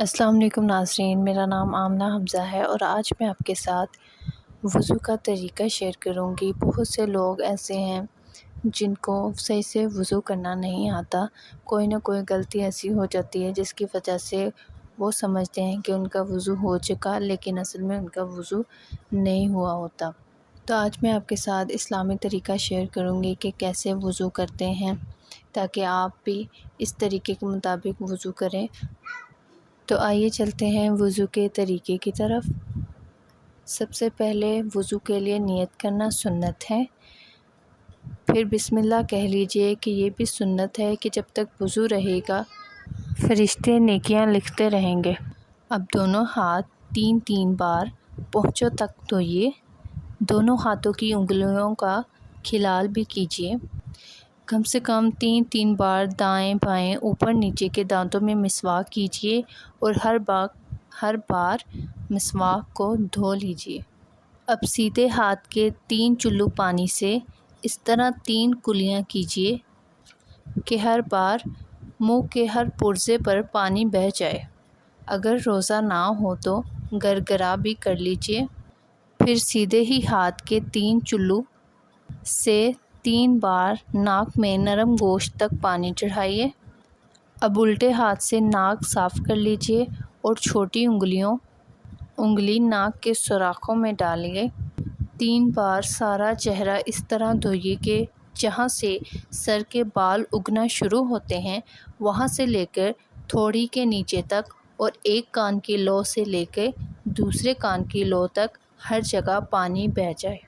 अस्सलाम वालेकुम नाज़रीन, मेरा नाम आमना हमज़ा है और आज मैं आपके साथ वज़ू का तरीका शेयर करूंगी। बहुत से लोग ऐसे हैं जिनको सही से वज़ू करना नहीं आता। कोई ना कोई गलती ऐसी हो जाती है जिसकी वजह से वो समझते हैं कि उनका वज़ू हो चुका, लेकिन असल में उनका वज़ू नहीं हुआ होता। तो आज मैं आपके साथ इस्लामी तरीका शेयर करूंगी कि कैसे वज़ू करते हैं, ताकि आप भी इस तरीके के मुताबिक वज़ू करें। तो आइए चलते हैं वज़ू के तरीके की तरफ। सबसे पहले वज़ू के लिए नियत करना सुन्नत है। फिर बिस्मिल्लाह कह लीजिए कि ये भी सुन्नत है कि जब तक वज़ू रहेगा फरिश्ते नेकियां लिखते रहेंगे। अब दोनों हाथ 3-3 बार पहुँचों तक धोइए। दोनों हाथों की उंगलियों का खिलाल भी कीजिए। कम से कम 3-3 बार दाएं बाएं ऊपर नीचे के दांतों में मिसवाक कीजिए और हर बार मिसवाक को धो लीजिए। अब सीधे हाथ के 3 चुल्लू पानी से इस तरह 3 कुलियां कीजिए कि हर बार मुंह के हर पुर्जे पर पानी बह जाए। अगर रोज़ा ना हो तो गरगरा भी कर लीजिए। फिर सीधे ही हाथ के 3 चुल्लू से 3 बार नाक में नरम गोश्त तक पानी चढ़ाइए। अब उल्टे हाथ से नाक साफ़ कर लीजिए और छोटी उंगली नाक के सुराखों में डालिए। 3 बार सारा चेहरा इस तरह धोइए कि जहाँ से सर के बाल उगना शुरू होते हैं वहाँ से लेकर थोड़ी के नीचे तक, और एक कान की लौ से लेकर दूसरे कान की लौ तक हर जगह पानी बह जाए।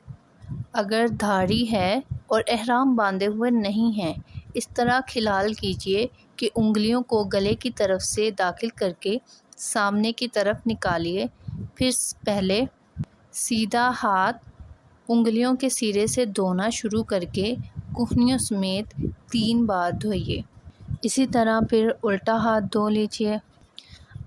अगर धाड़ी है और एहराम बांधे हुए नहीं हैं, इस तरह खिलाल कीजिए कि उंगलियों को गले की तरफ से दाखिल करके सामने की तरफ निकालिए। फिर पहले सीधा हाथ उंगलियों के सिरे से धोना शुरू करके कुहनियों समेत 3 बार धोइए। इसी तरह फिर उल्टा हाथ धो लीजिए।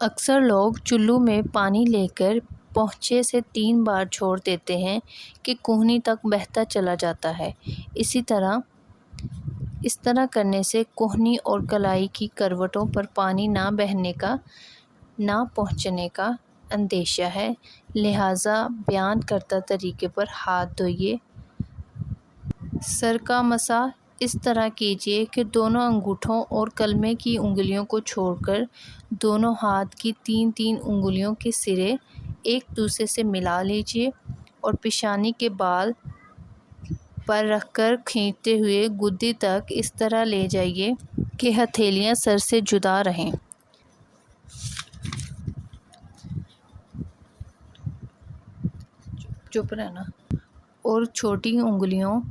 अक्सर लोग चुल्लू में पानी लेकर पहुँचे से 3 बार छोड़ देते हैं कि कोहनी तक बहता चला जाता है। इस तरह करने से कोहनी और कलाई की करवटों पर पानी ना पहुँचने का अंदेशा है। लिहाजा बयान करता तरीके पर हाथ धोइए। सर का मसा इस तरह कीजिए कि दोनों अंगूठों और कलमे की उंगलियों को छोड़कर दोनों हाथ की 3-3 उंगलियों के सिरे एक दूसरे से मिला लीजिए और पेशानी के बाल पर रखकर खींचते हुए गुद्दी तक इस तरह ले जाइए कि हथेलियां सर से जुदा रहें। चुप रहना। और छोटी उंगलियों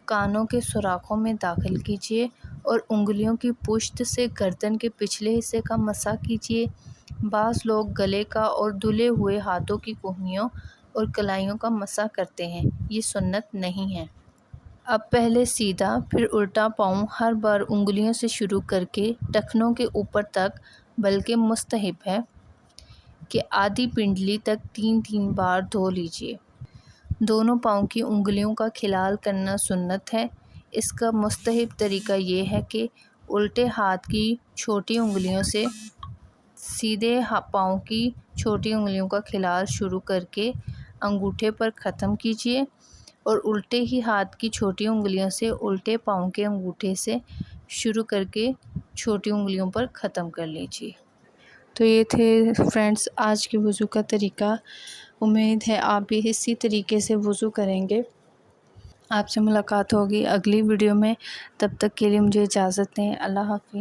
कानों के सुराखों में दाखिल कीजिए और उंगलियों की पुश्त से गर्दन के पिछले हिस्से का मसा कीजिए। बाज़ लोग गले का और धुले हुए हाथों की कोहनियों और कलाइयों का मसा करते हैं, ये सुन्नत नहीं है। अब पहले सीधा फिर उल्टा पाँव हर बार उंगलियों से शुरू करके टखनों के ऊपर तक, बल्कि मुस्तहब है कि आधी पिंडली तक 3-3 बार धो लीजिए। दोनों पाँव की उंगलियों का खिलाल करना सुन्नत है। इसका मुस्तहब तरीका ये है कि उल्टे हाथ की छोटी उंगलियों से सीधे पाँव की छोटी उंगलियों का खिलाल शुरू करके अंगूठे पर ख़त्म कीजिए और उल्टे ही हाथ की छोटी उंगलियों से उल्टे पाँव के अंगूठे से शुरू करके छोटी उंगलियों पर ख़त्म कर लीजिए। तो ये थे फ्रेंड्स आज के वज़ू का तरीका। उम्मीद है आप भी इसी तरीके से वज़ू करेंगे। आपसे मुलाकात होगी अगली वीडियो में। तब तक के लिए मुझे इजाज़त दें। अल्लाह हाफ़िज़।